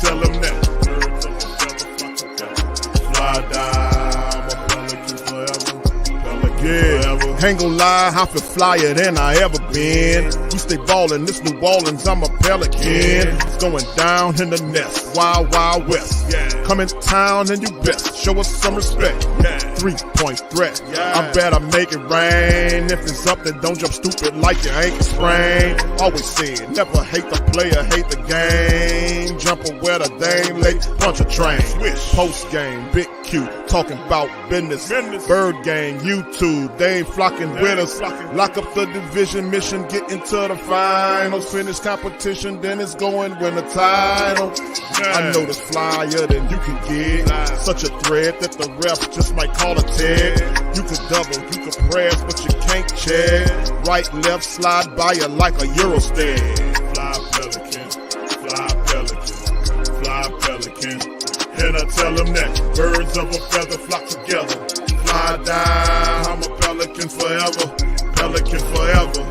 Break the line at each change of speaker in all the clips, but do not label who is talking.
tell him that. Birds of a feather flock together. Fly die, I'm a Pelican forever. Yeah, ain't gon' lie, I feel flyer than I ever been. We stay ballin', this New Orleans, I'm a Pelican. It's going down in the nest, wild, wild west. Come in town and you best show us some respect. 3-point threat, I better make it rain. If it's up, then don't jump stupid like your ankle sprain. Always said, never hate the player, hate the game. Jumper where the dame late, punch a train. Post game, big Q, talking about business. Bird gang, YouTube, they ain't flocking with us. Lock up the division mission, get into the finals. Finish competition, then it's going win the title. I know this flyer than you can get. Such a threat that the ref just might call a tag. You could double, you could press, but you can't check. Right, left, slide by you like a Eurostep. Fly Pelican, fly Pelican, fly Pelican. And I tell them that birds of a feather flock together. Fly die, I'm a Pelican forever. Pelican forever.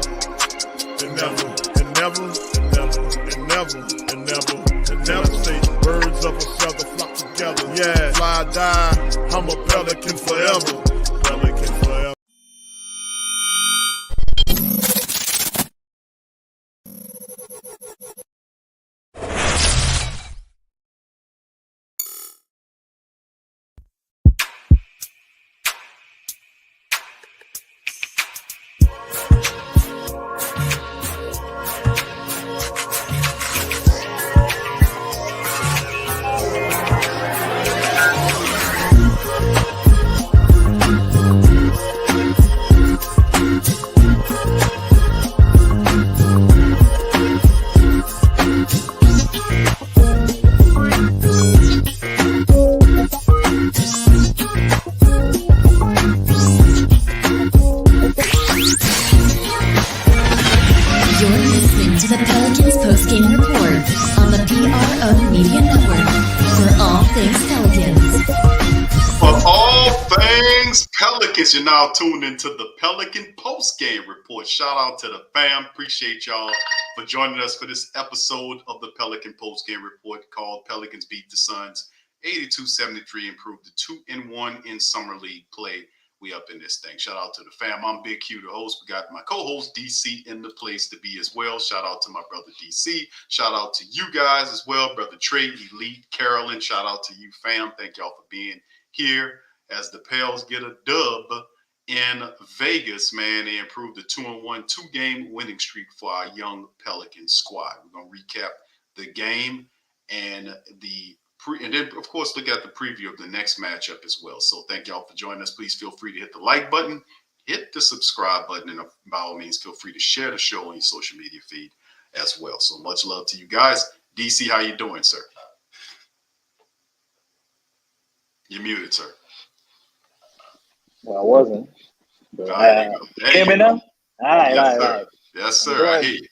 And never, and never, and never, and never, and never, and never say birds of a feather flock together. Yeah, fly die, I'm a Pelican forever. Pelican forever.
You're now tuned into the Pelican post-game report. Shout out to the fam. Appreciate y'all for joining us for this episode of the Pelican post-game report called Pelicans Beat the Suns 82-73, improved to 2-1 in summer league play. We up in this thing. Shout out to the fam. I'm Big Q, the host. We got my co-host DC in the place to be as well. Shout out to my brother DC. Shout out to you guys as well. Brother Trey, Elite, Carolyn. Shout out to you, fam. Thank y'all for being here. As the Pels get a dub in Vegas, man, they improved the 2-1 two-game winning streak for our young Pelican squad. We're going to recap the game and then, of course, look at the preview of the next matchup as well. So thank y'all for joining us. Please feel free to hit the like button, hit the subscribe button, and by all means, feel free to share the show on your social media feed as well. So much love to you guys. DC, how you doing, sir? You're muted, sir.
Well, I wasn't. Hear me now? All right.
Yes, sir. I hear you.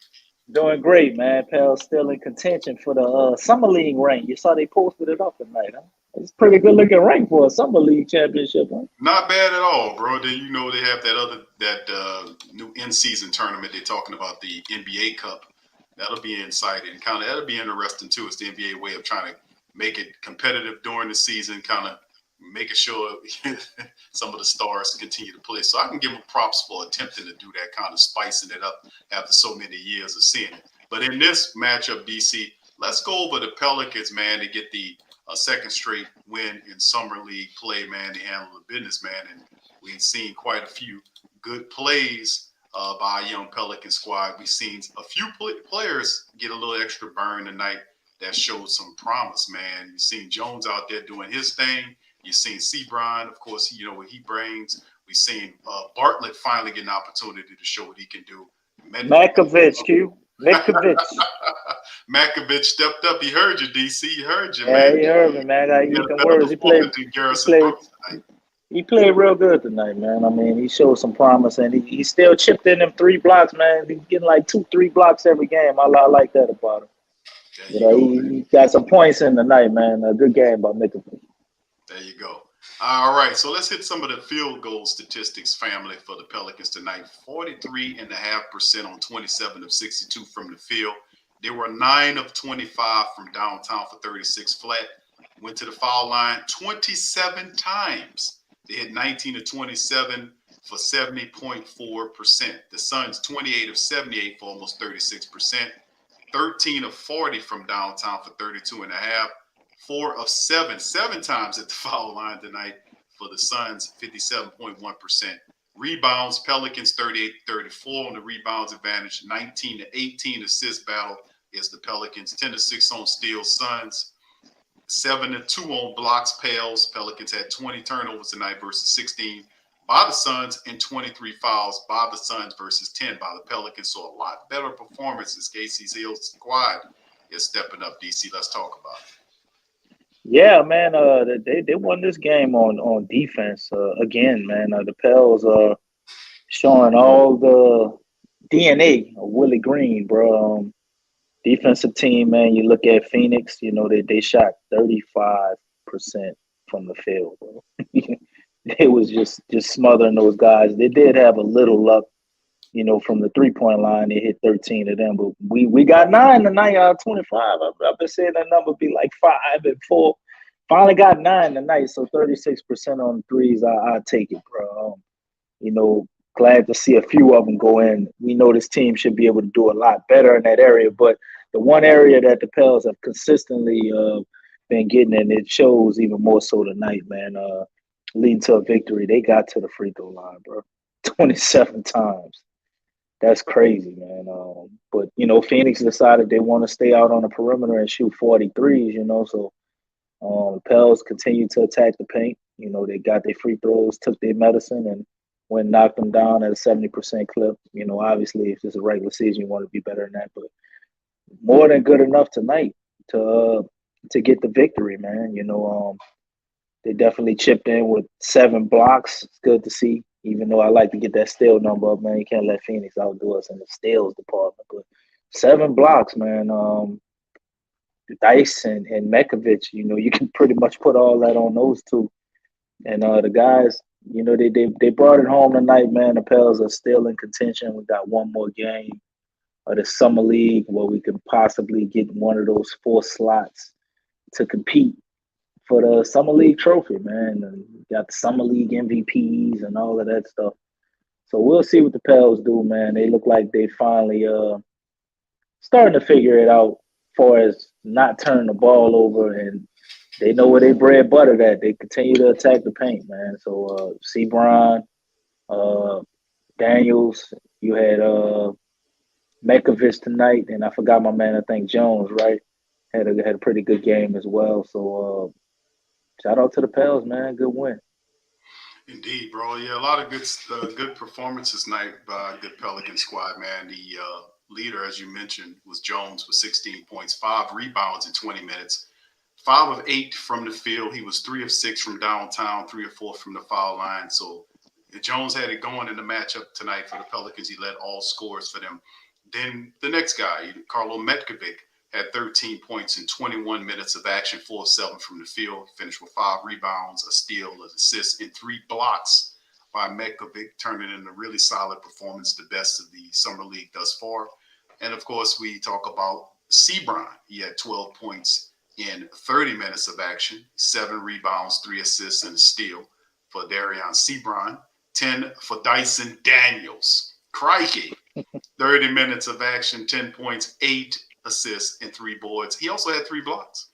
Doing great, man. Pels still in contention for the Summer League rank. You saw they posted it up tonight, huh? It's a pretty good looking rank for a Summer League championship, huh?
Not bad at all, bro. Then you know they have that new in-season tournament. They're talking about the NBA Cup. That'll be exciting. That'll be interesting too. It's the NBA way of trying to make it competitive during the season, kind of making sure some of the stars continue to play. So I can give them props for attempting to do that, kind of spicing it up after so many years of seeing it. But in this matchup, DC, let's go over the Pelicans, man, to get the second straight win in summer league play, man. They handle the business, man. And we've seen quite a few good plays by our young Pelican squad. We've seen a few players get a little extra burn tonight that showed some promise, man. You've seen Jones out there doing his thing. You've seen Sebron, of course, you know what he brings. We've seen Bartlett finally get an opportunity to show what he can do.
Makovich, Q. Makovich.
Makovich stepped up. He heard you, DC. He heard you, man.
Yeah, he heard me, man. I got the words. He played real good tonight, man. I mean, he showed some promise, and he still chipped in them 3 blocks, man. He's getting like 2-3 blocks every game. I like that about him. He got some points in the night, man. A good game by Makovich.
There you go. All right, so let's hit some of the field goal statistics, family, for the Pelicans tonight. 43.5% on 27 of 62 from the field. They were 9 of 25 from downtown for 36 flat. Went to the foul line 27 times. They had 19 of 27 for 70.4%. The Suns 28 of 78 for almost 36%. 13 of 40 from downtown for 32.5. 4 of 7 times at the foul line tonight for the Suns, 57.1%. Rebounds, Pelicans 38-34 on the rebounds advantage. 19-18 assist battle is the Pelicans. 10-6 on steals. Suns 7-2 on blocks, Pels. Pelicans had 20 turnovers tonight versus 16 by the Suns and 23 fouls by the Suns versus 10 by the Pelicans. So a lot better performances. Casey's Hill's squad is stepping up. DC, let's talk about it.
Yeah, man. They won this game on defense. Again, man. The Pels are showing all the DNA of Willie Green, bro. Defensive team, man. You look at Phoenix. You know they shot 35% from the field, bro. They was just smothering those guys. They did have a little luck, you know, from the 3-point line. They hit 13 of them, but we got 9 tonight out of 25. I've been saying that number be like 5 and 4. Finally got 9 tonight, so 36% on threes. I take it, bro. You know, glad to see a few of them go in. We know this team should be able to do a lot better in that area, but the one area that the Pels have consistently been getting, and it shows even more so tonight, man. Leading to a victory, they got to the free throw line, bro. 27 times. That's crazy, man. But, you know, Phoenix decided they want to stay out on the perimeter and shoot 43s, you know. So the Pels continue to attack the paint. You know, they got their free throws, took their medicine, and went knocked them down at a 70% clip. You know, obviously, if it's a regular season, you want to be better than that. But more than good enough tonight to get the victory, man. You know, they definitely chipped in with 7 blocks. It's good to see, even though I like to get that steal number up, man. You can't let Phoenix outdo us in the steals department. But 7 blocks, man. Dice and Mekovic, you know, you can pretty much put all that on those two. And the guys, you know, they brought it home tonight, man. The Pels are still in contention. We got one more game of the Summer League where we could possibly get one of those 4 slots to compete for the Summer League trophy, man. And got the Summer League MVPs and all of that stuff. So we'll see what the Pels do, man. They look like they finally starting to figure it out as far as not turning the ball over, and they know where they bread buttered at. They continue to attack the paint, man. So Sebron, Daniels, you had Mekovic tonight, and I forgot my man, I think Jones, right? Had a pretty good game as well. So shout out to the Pels, man. Good win.
Indeed, bro. Yeah, a lot of good performances tonight by a good Pelican squad, man. The leader, as you mentioned, was Jones with 16 points, 5 rebounds in 20 minutes, 5 of 8 from the field. He was 3 of 6 from downtown, 3 of 4 from the foul line. So Jones had it going in the matchup tonight for the Pelicans. He led all scores for them. Then the next guy, Karlo Metkovic, had 13 points in 21 minutes of action, 4 of 7 from the field, finished with 5 rebounds, a steal, an assist, and 3 blocks by Metkovic, turning in a really solid performance, the best of the Summer League thus far. And, of course, we talk about Sebron. He had 12 points in 30 minutes of action, 7 rebounds, 3 assists, and a steal for Darian Sebron, 10 for Dyson Daniels. Crikey, 30 minutes of action, 10 points, 8 assists, and 3 boards. He also had 3 blocks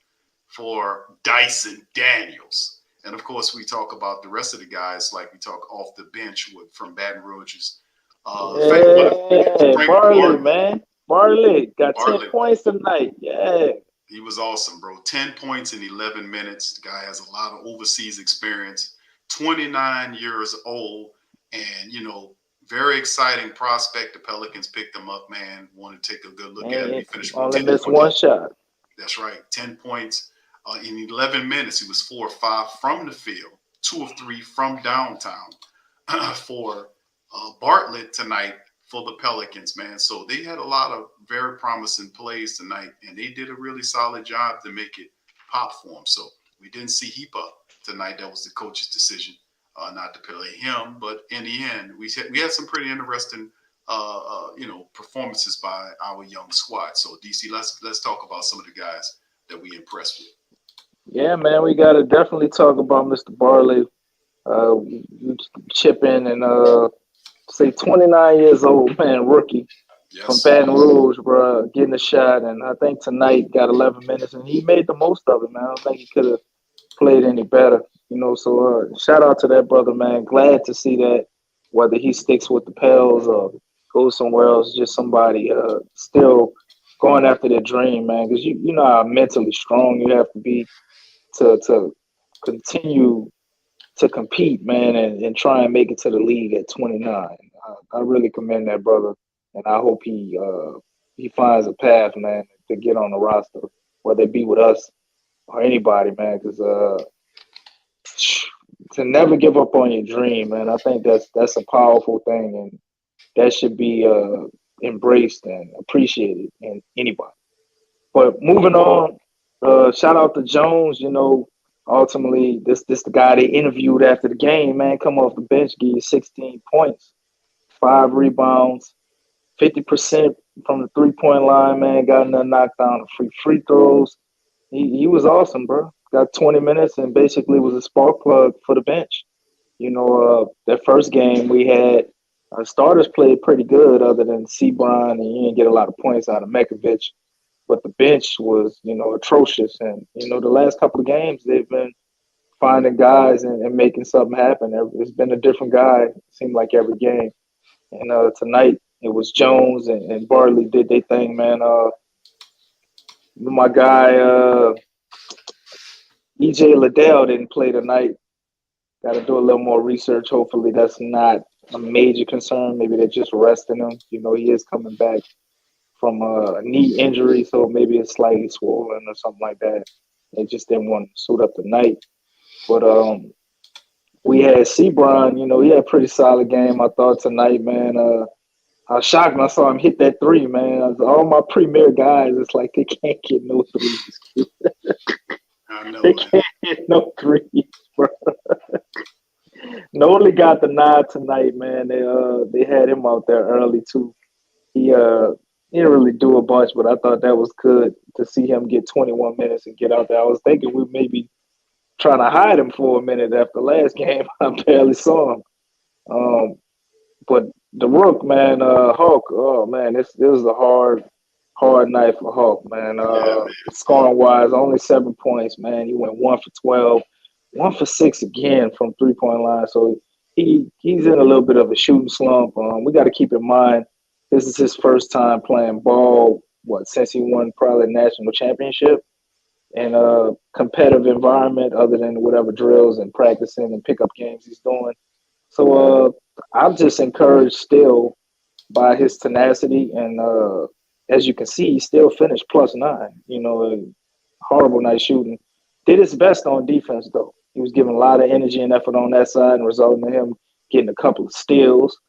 for Dyson Daniels. And, of course, we talk about the rest of the guys, like we talk off the bench from Baton Rouge's.
Barley, man. Barley got 10 points tonight. Yeah.
He was awesome, bro. 10 points in 11 minutes. The guy has a lot of overseas experience, 29 years old, and, you know, very exciting prospect. The Pelicans picked him up, man. Want to take a good look at him. He finished with 10 points.
One shot.
That's right. 10 points in 11 minutes. He was 4 of 5 from the field, 2 of 3 from downtown for Bartlett tonight for the Pelicans, man. So they had a lot of very promising plays tonight, and they did a really solid job to make it pop for them. So we didn't see Heap up tonight. That was the coach's decision not to play him. But in the end, we had some pretty interesting performances by our young squad. So DC, let's talk about some of the guys that we impressed with.
Yeah, man, we got to definitely talk about Mr. Barley. Chip in and say 29 years old, man, rookie from
Yes.
Baton Rouge, bro, getting a shot. And I think tonight got 11 minutes, and he made the most of it, man. I don't think he could have played any better, So shout out to that brother, man. Glad to see that, whether he sticks with the Pels or goes somewhere else, just somebody still going after their dream, man. Because you know how mentally strong you have to be to continue to compete, man, and try and make it to the league at 29. I really commend that brother, and I hope he finds a path, man, to get on the roster, whether it be with us or anybody, man. Because to never give up on your dream, man, I think that's a powerful thing, and that should be embraced and appreciated in anybody. But moving on, shout out to Jones. Ultimately, this the guy they interviewed after the game, man. Come off the bench, give you 16 points, 5 rebounds, 50% from the 3-point line, man. Got another knockdown, free throws. He was awesome, bro. Got 20 minutes and basically was a spark plug for the bench. That first game we had starters played pretty good, other than Sebron, and you didn't get a lot of points out of Mekovic. But the bench was, atrocious. And, the last couple of games, they've been finding guys and making something happen. It's been a different guy, it seemed like every game. And tonight, it was Jones and Bartley did their thing, man. My guy, EJ Liddell didn't play tonight. Got to do a little more research. Hopefully that's not a major concern. Maybe they're just resting him. He is coming back from a knee injury, so maybe it's slightly swollen or something like that. They just didn't want to suit up tonight. But we had Sebron, he had a pretty solid game, I thought, tonight, man. I was shocked when I saw him hit that 3, man. All my premier guys, it's like they can't get no threes.
I know,
they can't get no threes, bro. Nolly got the nod tonight, man. They had him out there early too. He didn't really do a bunch, but I thought that was good to see him get 21 minutes and get out there. I was thinking we maybe trying to hide him for a minute after last game. I barely saw him. But the Rook, man, Hulk, oh man, this was a hard night for Hulk, man. Scoring wise, only 7 points, man. He went 1 for 12, 1 for 6 again from 3-point line. So he's in a little bit of a shooting slump. We got to keep in mind this is his first time playing ball, since he won probably a national championship in a competitive environment other than whatever drills and practicing and pickup games he's doing. So I'm just encouraged still by his tenacity. And as you can see, he still finished +9. Horrible night shooting. Did his best on defense, though. He was giving a lot of energy and effort on that side and resulting in him getting a couple of steals.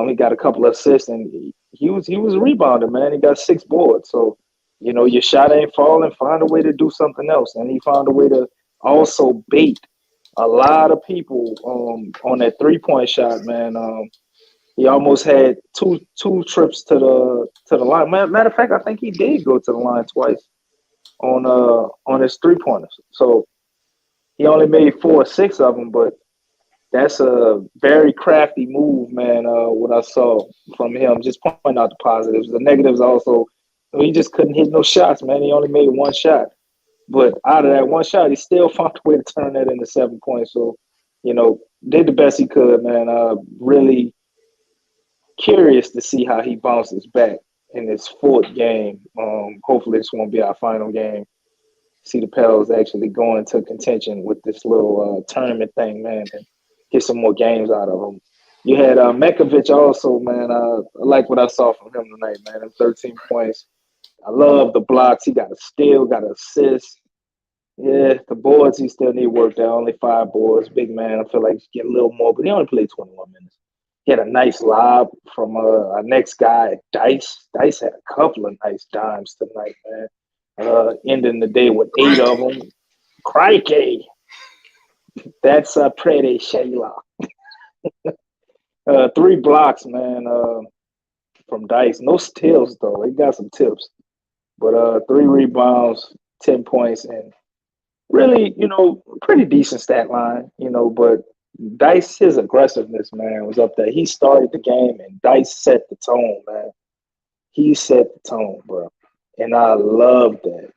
He got a couple of assists, and he was a rebounder, man. He got 6 boards. So, your shot ain't falling. Find a way to do something else. And he found a way to also bait a lot of people on that 3-point shot, man. He almost had two trips to the line. Matter of fact, I think he did go to the line twice on his 3-pointers. So he only made 4 or 6 of them, but that's a very crafty move, man. What I saw from him, just pointing out the positives. The negatives also, he just couldn't hit no shots, man. He only made 1 shot. But out of that 1 shot, he still found a way to turn that into 7 points. So, did the best he could, man. Really curious to see how he bounces back in his 4th game. Hopefully this won't be our final game. See the Pels actually go into contention with this little tournament thing, man, and get some more games out of him. You had Mekovic also, man. I like what I saw from him tonight, man. 13 points. I love the blocks. He got a steal, got an assist. Yeah, the boards, he still need work there. Only 5 boards. Big man. I feel like he get a little more, but he only played 21 minutes. He had a nice lob from our next guy, Dice. Dice had a couple of nice dimes tonight, man. Ending the day with 8 of them. Crikey. That's a pretty Shayla. 3 blocks, man. from Dice. No steals though. He got some tips, but 3 rebounds, 10 points, and really, pretty decent stat line. But Dice, his aggressiveness, man, was up there. He started the game, and Dice set the tone, man. He set the tone, bro, and I love that.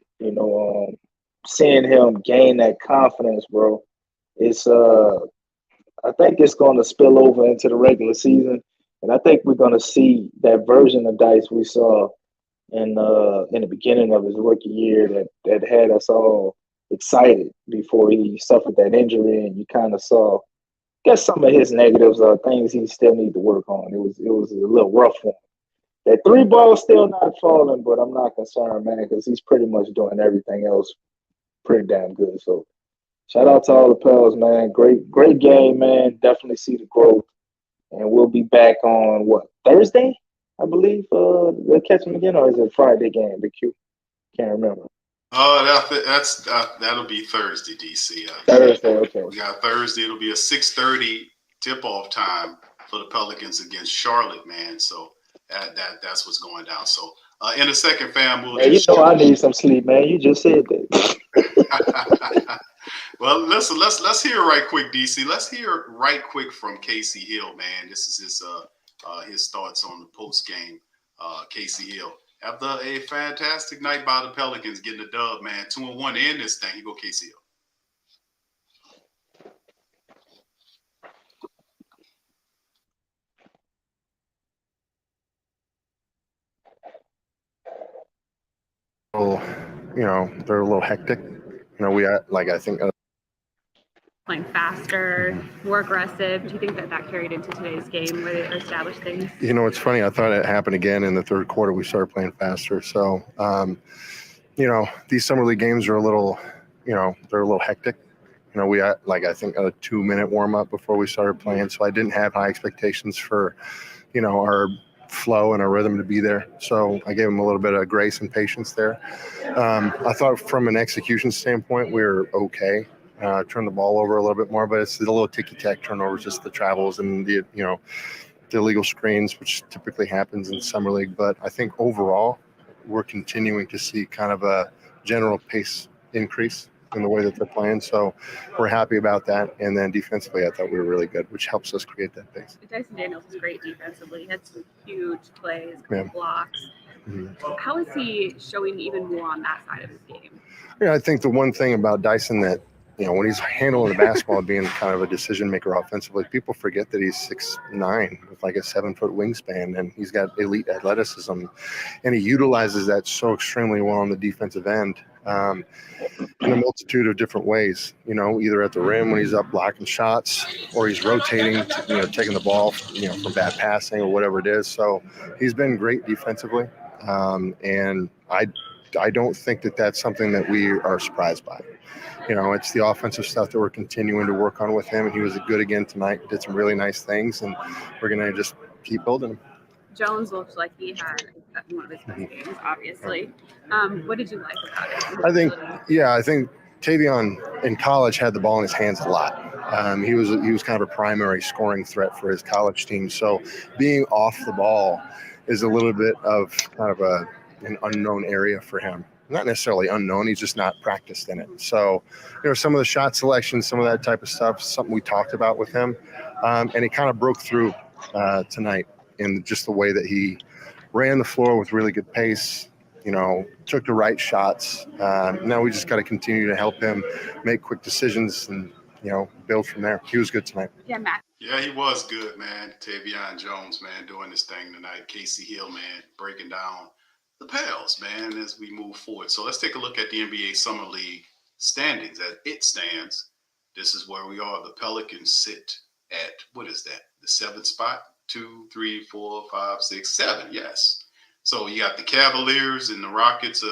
Seeing him gain that confidence, bro. It's I think it's going to spill over into the regular season, and I think we're going to see that version of Dice we saw in the beginning of his rookie year that had us all excited before he suffered that injury, and you kind of saw, I guess, some of his negatives are things he still need to work on. It was a little rough for him. That three ball still not falling, but I'm not concerned, man, because he's pretty much doing everything else pretty damn good. So shout out to all the Pels, man. Great game, man. Definitely see the growth. And we'll be back on Thursday, I believe. They'll catch them again, or is it Friday game? The Q, can't remember.
That'll be Thursday, DC.
Thursday, okay.
We got Thursday. It'll be a 6:30 tip-off time for the Pelicans against Charlotte, man. So that's what's going down. So in a second, fam,
I need some sleep, man. You just said that.
Well, let's hear right quick, DC. Let's hear right quick from Casey Hill, man. This is his thoughts on the post game. Casey Hill, after a fantastic night by the Pelicans, getting the dub, man, 2-1 in this thing. You go, Casey
Hill. They're a little hectic. I think
playing faster, more aggressive. Do you think that carried into today's game where they established things?
It's funny. I thought it happened again in the third quarter. We started playing faster. So, these summer league games are a little, they're a little hectic. We had I think a 2-minute warm up before we started playing. So I didn't have high expectations for, our flow and our rhythm to be there. So I gave them a little bit of grace and patience there. I thought from an execution standpoint, we were okay. Turn the ball over a little bit more, but it's the little ticky-tack turnovers, just the travels and the illegal screens, which typically happens in summer league. But I think overall, we're continuing to see kind of a general pace increase in the way that they're playing. So we're happy about that. And then defensively, I thought we were really good, which helps us create that pace.
Dyson Daniels is great defensively. He had some huge plays, blocks. Mm-hmm. How is he showing even more on that side of his game?
I think the one thing about Dyson that, when he's handling the basketball, being kind of a decision maker offensively, people forget that he's 6'9" with a 7-foot wingspan, and he's got elite athleticism, and he utilizes that so extremely well on the defensive end in a multitude of different ways. Either at the rim when he's up blocking shots, or he's rotating, taking the ball, from bad passing or whatever it is. So he's been great defensively, and I don't think that that's something that we are surprised by. It's the offensive stuff that we're continuing to work on with him, and he was good again tonight. Did some really nice things, and we're going to just keep building him.
Jones looked like he had one of his best games, obviously. What did you like about it?
I think Tavion in college had the ball in his hands a lot. He was kind of a primary scoring threat for his college team. So being off the ball is a little bit of kind of an unknown area for him. Not necessarily unknown, he's just not practiced in it. So, some of the shot selection, some of that type of stuff, something we talked about with him. And he kind of broke through tonight in just the way that he ran the floor with really good pace, took the right shots. Now we just got to continue to help him make quick decisions and, build from there. He was good tonight.
Yeah, Matt.
Yeah, he was good, man. Tavion Jones, man, doing this thing tonight. Casey Hill, man, breaking down the Pels, man, as we move forward. So let's take a look at the NBA Summer League standings. As it stands, this is where we are. The Pelicans sit at, what is that? The 7th spot? 2, 3, 4, 5, 6, 7. Yes. So you got the Cavaliers and the Rockets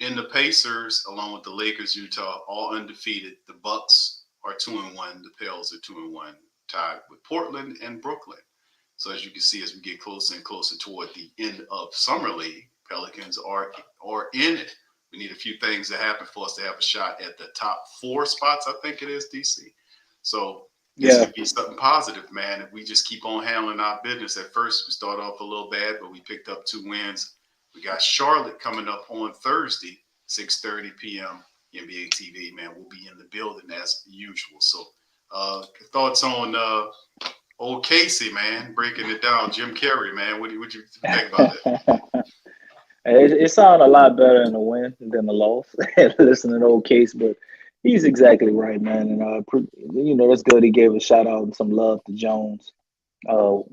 and the Pacers, along with the Lakers, Utah, all undefeated. The Bucks are 2-1. The Pels are 2-1, tied with Portland and Brooklyn. So as you can see, as we get closer and closer toward the end of Summer League, Pelicans are in it. We need a few things to happen for us to have a shot at the top 4 spots, I think it is, DC. So this
Yeah.
could be something positive, man. If we just keep on handling our business. At first, we started off a little bad, but we picked up 2 wins. We got Charlotte coming up on Thursday, 6:30 p.m. NBA TV. Man, we'll be in the building as usual. So, thoughts on old Casey, man, breaking it down. Jim Carrey, man. What you think about that?
It sounded a lot better in the win than the loss. Listening to old Case, but he's exactly right, man. And that's good. He gave a shout out and some love to Jones.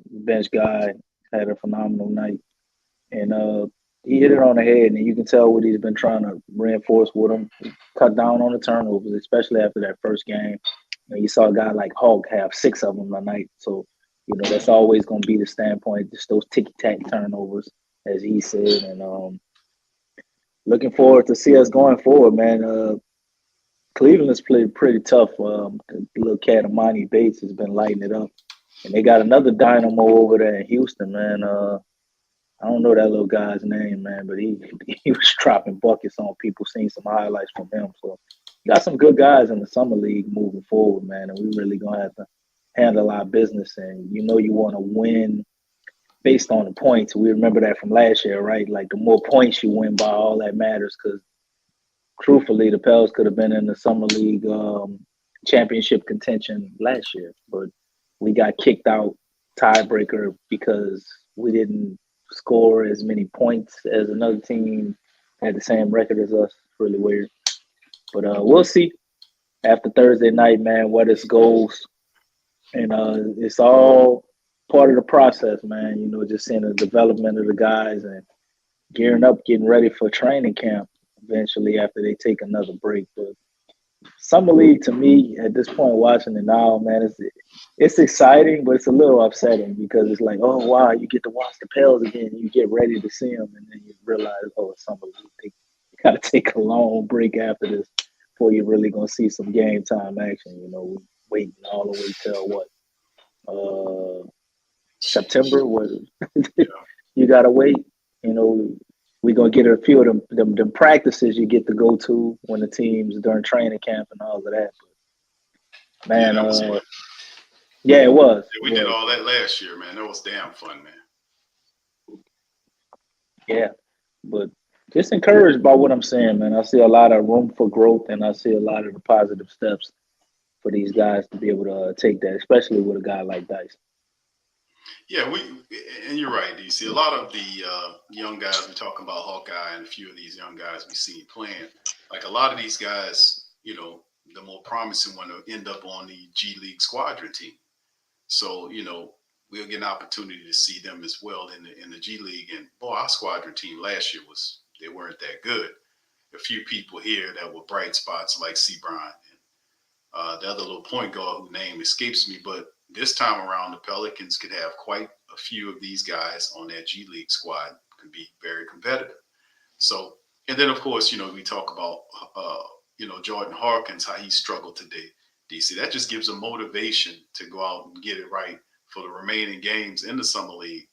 Bench guy had a phenomenal night, and he hit it on the head. And you can tell what he's been trying to reinforce with him, cut down on the turnovers, especially after that first game. And you saw a guy like Hulk have 6 of them tonight. So that's always going to be the standpoint, just those ticky tack turnovers, as he said. And looking forward to see us going forward, man. Cleveland has played pretty tough. The little cat Amani Bates has been lighting it up. And they got another dynamo over there in Houston, man. I don't know that little guy's name, man, but he was dropping buckets on people. Seen some highlights from him. So got some good guys in the summer league moving forward, man. And we really gonna have to handle our business. And you want to win based on the points. We remember that from last year, right? Like the more points you win by, all that matters. Because truthfully, the Pels could have been in the summer league championship contention last year, but we got kicked out tiebreaker because we didn't score as many points as another team had the same record as us. Really weird. But we'll see after Thursday night, man, where this goes. And it's all part of the process, man. Just seeing the development of the guys and gearing up, getting ready for training camp eventually after they take another break. But summer league to me at this point, watching it now, man, it's exciting, but it's a little upsetting because it's like, oh wow, you get to watch the Pels again. You get ready to see them, and then you realize, oh, it's summer league. You got to take a long break after this before you're really gonna see some game time action. We waiting all the way till what? September was you gotta wait. We're gonna get a few of them practices you get to go to when the teams during training camp and all of that. But, man,
that was fun.
Yeah, it was.
We did all that last year, man. That was damn fun, man.
Yeah, but just encouraged by what I'm saying, man. I see a lot of room for growth, and I see a lot of the positive steps for these guys to be able to take that, especially with a guy like Dice.
Yeah, and you're right, DC. A lot of the young guys we talking about, Hawkeye, and a few of these young guys we see playing, like a lot of these guys, the more promising one will end up on the G League squadron team. So we'll get an opportunity to see them as well in the G League. And boy, our squadron team last year they weren't that good. A few people here that were bright spots like C. Bryant and the other little point guard whose name escapes me, but this time around, the Pelicans could have quite a few of these guys on that G League squad. Could be very competitive. So, and then of course, we talk about, Jordan Harkins, how he struggled today. DC, that just gives a motivation to go out and get it right for the remaining games in the summer league.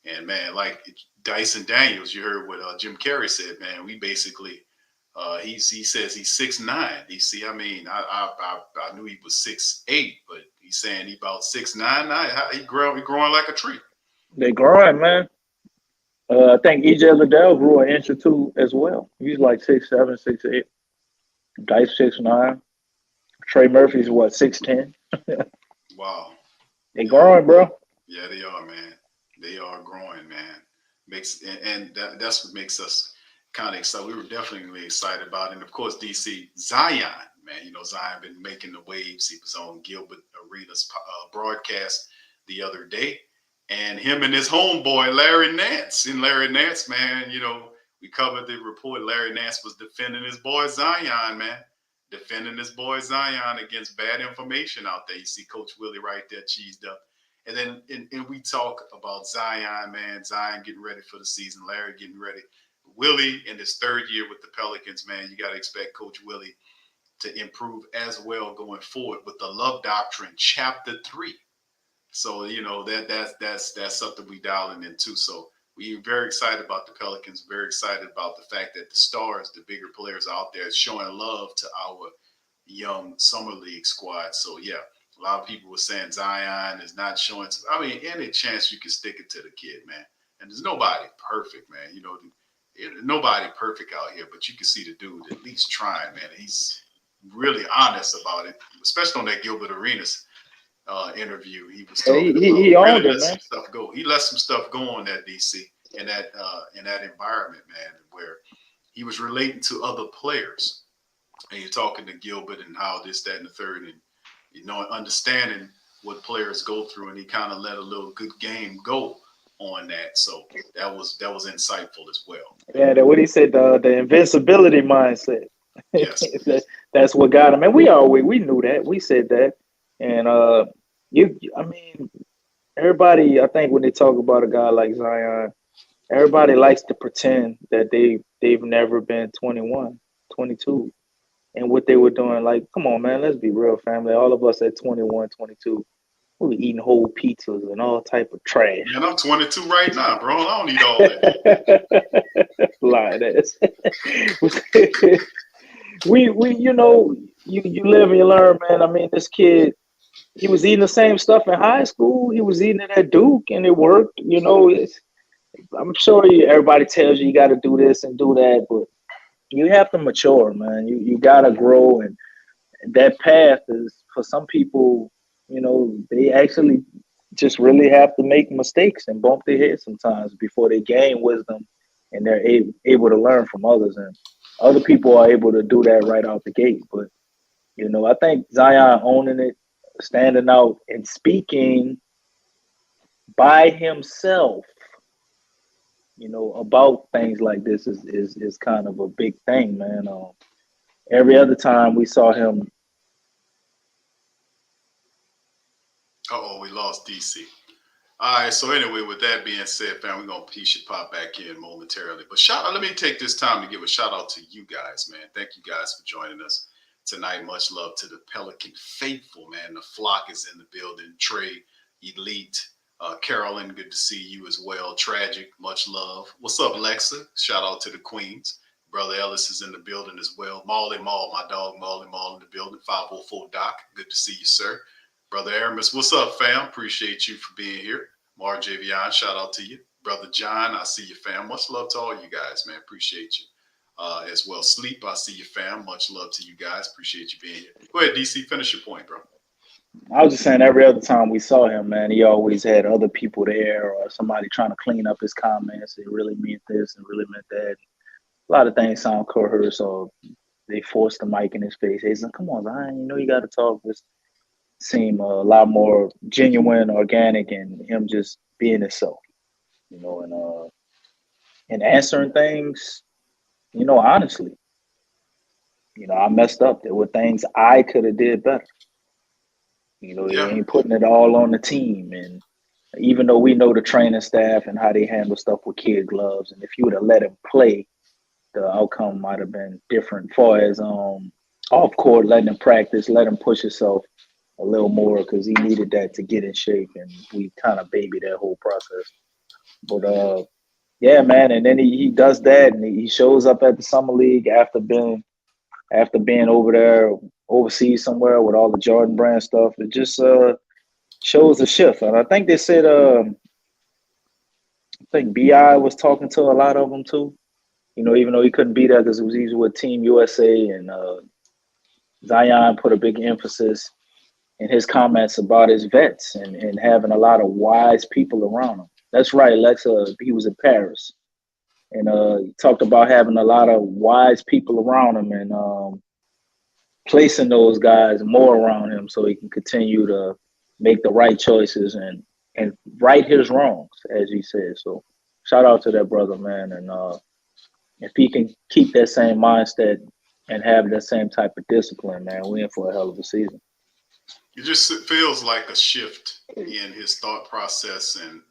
And man, like Dyson Daniels, you heard what Jim Carrey said. Man, we basically. He says he's 6'9". DC, I mean, I knew he was 6'8", but he's saying he about 6'9" now. He growing like a tree.
They're growing, man. I think EJ Liddell grew an inch or two as well. He's like 6'7", 6'8". Dice 6'9". Trey Murphy's what, 6'10".
Wow.
They're growing, bro.
Yeah, they are, man. They are growing, man. That's what makes us kind of excited. We were definitely really excited about it. And of course, DC, Zion, man, Zion been making the waves. He was on Gilbert Arenas broadcast the other day, and him and his homeboy Larry Nance. And Larry Nance, man, we covered the report. Larry Nance was defending his boy Zion, man, defending his boy Zion against bad information out there. You see Coach Willie right there, cheesed up. And then and we talk about Zion, man, Zion getting ready for the season, Larry getting ready. Willie in his third year with the Pelicans, man, you got to expect Coach Willie to improve as well going forward with the Love Doctrine, Chapter 3. So that's something we dialing into. So we're very excited about the Pelicans. Very excited about the fact that the stars, the bigger players out there, is showing love to our young summer league squad. So yeah, A lot of people were saying Zion is not showing. I mean, any chance you can stick it to the kid, man. And there's nobody perfect, man. You know, nobody perfect out here, but you can see the dude at least trying, man. He's really honest about it, especially on that Gilbert Arenas interview. He was talking about
he owned
really
it,
let
man.
some stuff go. He let some stuff go on that DC in that environment, man, where he was relating to other players. And you're talking to Gilbert and how this, that, and the third, and understanding what players go through, and he kind of let a little good game go on that. So that was insightful as well.
Yeah, what he said, the invincibility mindset.
Yes.
That's what got him. And we knew that. We said that. And I mean, everybody, I think when they talk about a guy like Zion, everybody likes to pretend that they've never been 21, 22. And what they were doing, like, come on, man, let's be real, family. All of us at 21, 22, we were eating whole pizzas and all type of trash.
Man, I'm 22 right now, bro. I don't eat all that.
Lie that. we you know, you live and you learn, man. I mean, this kid, he was eating the same stuff in high school. He was eating it at Duke, and it worked. You know, I'm sure everybody tells you got to do this and do that, but you have to mature, man. You got to grow, and that path is for some people. You know, they actually just really have to make mistakes and bump their head sometimes before they gain wisdom, and they're able to learn from others. And other people are able to do that right out the gate. But you know, I think Zion owning it, standing out, and speaking by himself, you know, about things like this is kind of a big thing, man. Every other time we saw him.
We lost DC. All right, so anyway, with that being said, fam, he should pop back in momentarily. But let me take this time to give a shout out to you guys, man. Thank you guys for joining us tonight. Much love to the Pelican faithful, man. The flock is in the building. Trey, Elite, Carolyn, good to see you as well. Tragic, much love. What's up, Lexa? Shout out to the Queens. Brother Ellis is in the building as well. Molly Mall, my dog Molly Mall in the building. 504 Doc, good to see you, sir. Brother Aramis, what's up, fam? Appreciate you for being here. Mar Javion, shout out to you. Brother John, I see you, fam. Much love to all you guys, man. Appreciate you as well. Sleep, I see you, fam. Much love to you guys. Appreciate you being here. Go ahead, DC. Finish your point, bro.
I was just saying, every other time we saw him, man, he always had other people there or somebody trying to clean up his comments. It really meant this and really meant that. A lot of things sound coerced, or they forced the mic in his face. They said, "Come on, Zion, you know you got to talk." This seem a lot more genuine, organic, and him just being himself, you know, and answering things, you know, honestly. You know, I messed up. There were things I could have did better. You know, he ain't putting it all on the team. And even though we know the training staff and how they handle stuff with kid gloves, and if you would have let him play, the outcome might have been different. As far as off court, letting him practice, let him push himself a little more, because he needed that to get in shape, and we kind of baby that whole process. But yeah, man, and then he does that, and he shows up at the summer league after being over there overseas somewhere with all the Jordan brand stuff. It just shows a shift. And I think they said I think BI was talking to a lot of them too. You know, even though he couldn't be there because he was with Team USA, and Zion put a big emphasis in his comments about his vets and having a lot of wise people around him. That's right, Lexa. He was in Paris, and he talked about having a lot of wise people around him, and placing those guys more around him so he can continue to make the right choices and right his wrongs, as he said. So shout out to that brother, man. And if he can keep that same mindset and have that same type of discipline, man, we're in for a hell of a season.
It just feels like a shift in his thought process and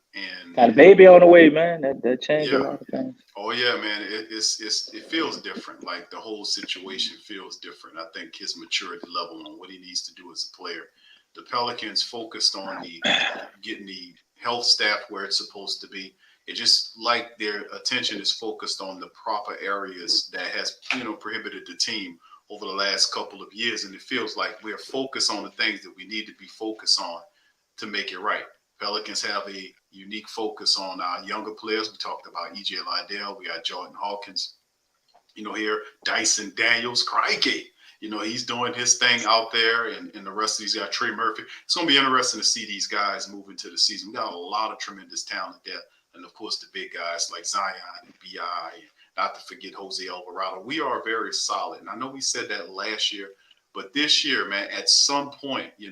got a baby on the way, man. That changed a lot of things.
Oh yeah, man. It feels different. Like the whole situation feels different. I think his maturity level on what he needs to do as a player. The Pelicans focused on getting the health staff where it's supposed to be. It just like their attention is focused on the proper areas that has prohibited the team over the last couple of years, and it feels like we're focused on the things that we need to be focused on to make it right. Pelicans have a unique focus on our younger players. We talked about E.J. Liddell. We got Jordan Hawkins, here, Dyson Daniels, crikey. He's doing his thing out there, and the rest of these guys, Trey Murphy. It's going to be interesting to see these guys move into the season. We got a lot of tremendous talent there. And, of course, the big guys like Zion and B.I., and not to forget Jose Alvarado. We are very solid. And I know we said that last year, but this year, man, at some point, you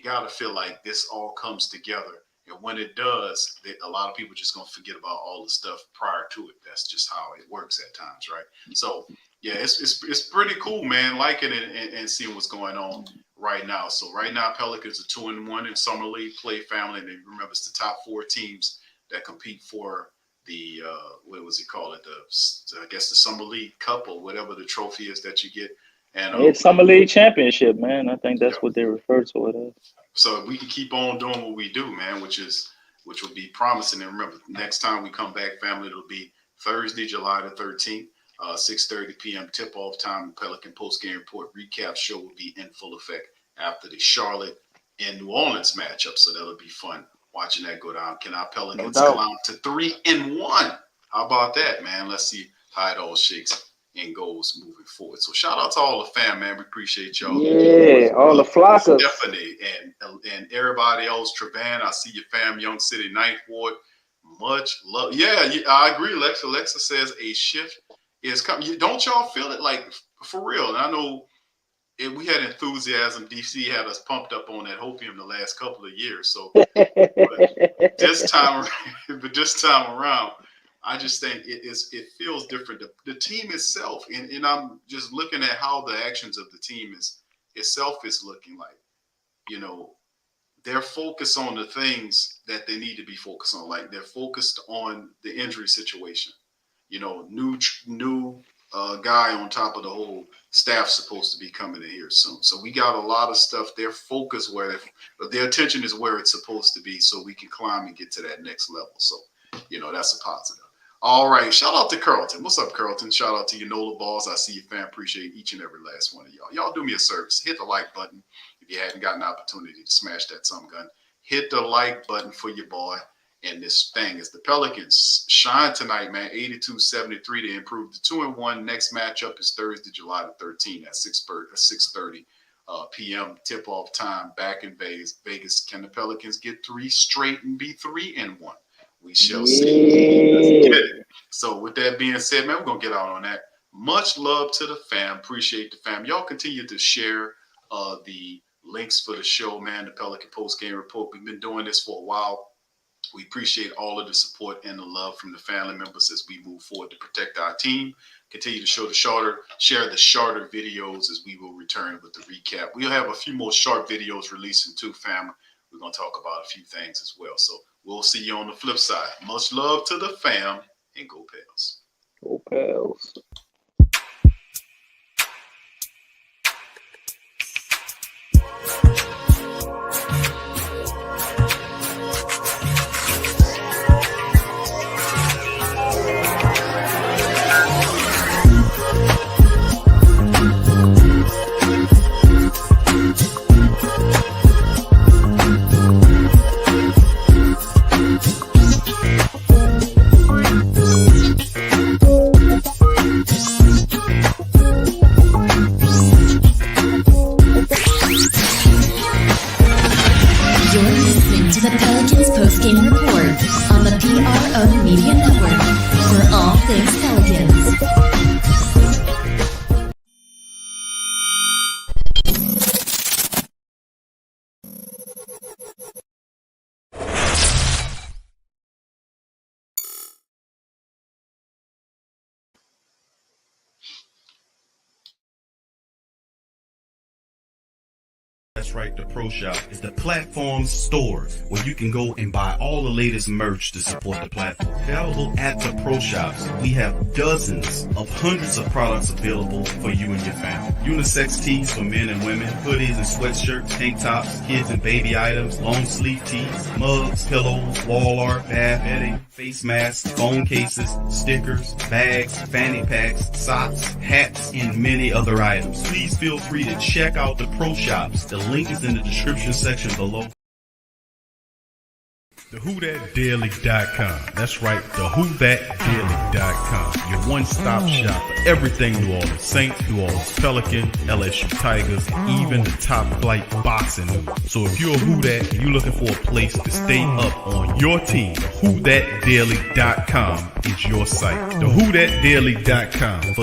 got to feel like this all comes together. And when it does, a lot of people just going to forget about all the stuff prior to it. That's just how it works at times, right? So, yeah, it's pretty cool, man, liking it and seeing what's going on right now. So right now, Pelicans are 2-1 in Summer League play family. And remember, it's the top 4 teams that compete for the, what was it called? I guess the Summer League Cup or whatever the trophy is that you get. And
it's Summer League Championship, man. I think that's what they refer to it as.
So we can keep on doing what we do, man, which will be promising. And remember, next time we come back, family, it'll be Thursday, July the 13th, 6:30 p.m. tip-off time. The Pelican Post-Game Report recap show will be in full effect after the Charlotte and New Orleans matchup. So that'll be fun watching that go down. Can our Pelicans climb to 3-1? How about that, man? Let's see how it all shakes and goes moving forward. So shout out to all the fam, man. We appreciate y'all.
Yeah, all the flockers.
Stephanie and everybody else. Trevan, I see your fam, Young City, Ninth Ward. Much love. Yeah, I agree, Alexa. Alexa says a shift is coming. Don't y'all feel it? Like, for real. And I know we had enthusiasm. DC had us pumped up on that hopium the last couple of years. So but this time around, I just think it feels different. The team itself, and I'm just looking at how the actions of the team itself is looking like, they're focused on the things that they need to be focused on. Like, they're focused on the injury situation. New guy on top of the whole staff supposed to be coming in here soon. So we got a lot of stuff. Their focus their attention is where it's supposed to be, so we can climb and get to that next level. So, that's a positive. All right. Shout out to Carlton. What's up, Carlton? Shout out to you, Nola Balls. I see you, fam. Appreciate each and every last one of y'all. Y'all do me a service. Hit the like button. If you hadn't gotten an opportunity to smash that some gun, hit the like button for your boy. And this thing is the Pelicans shine tonight, man. 82-73 to improve to 2-1. Next matchup is Thursday, July the 13th at 6:30 p.m. tip-off time back in Vegas. Can the Pelicans get 3 straight and be 3-1? We shall see. Let's get it. So with that being said, man, we're going to get out on that. Much love to the fam. Appreciate the fam. Y'all continue to share the links for the show, man, the Pelican Post-Game Report. We've been doing this for a while. We appreciate all of the support and the love from the family members as we move forward to protect our team. Continue to share the shorter videos as we will return with the recap. We'll have a few more short videos releasing too, fam. We're going to talk about a few things as well. So we'll see you on the flip side. Much love to the fam, and go Pels.
Go Pels.
That's right, the Pro Shop is the platform's store where you can go and buy all the latest merch to support the platform. Available at the Pro Shops, we have dozens of hundreds of products available for you and your family. Unisex tees for men and women, hoodies and sweatshirts, tank tops, kids and baby items, long sleeve tees, mugs, pillows, wall art, bath bedding, face masks, phone cases, stickers, bags, fanny packs, socks, hats, and many other items. Please feel free to check out the Pro Shops. The link is in the description section below.
TheWhoThatDaily.com. That's right, TheWhoThatDaily.com. Your one-stop shop for everything New Orleans Saints, New Orleans Pelicans, LSU Tigers, even the top flight boxing news. So if you're a Who That and you're looking for a place to stay up on your team, TheWhoThatDaily.com is your site. TheWhoThatDaily.com for the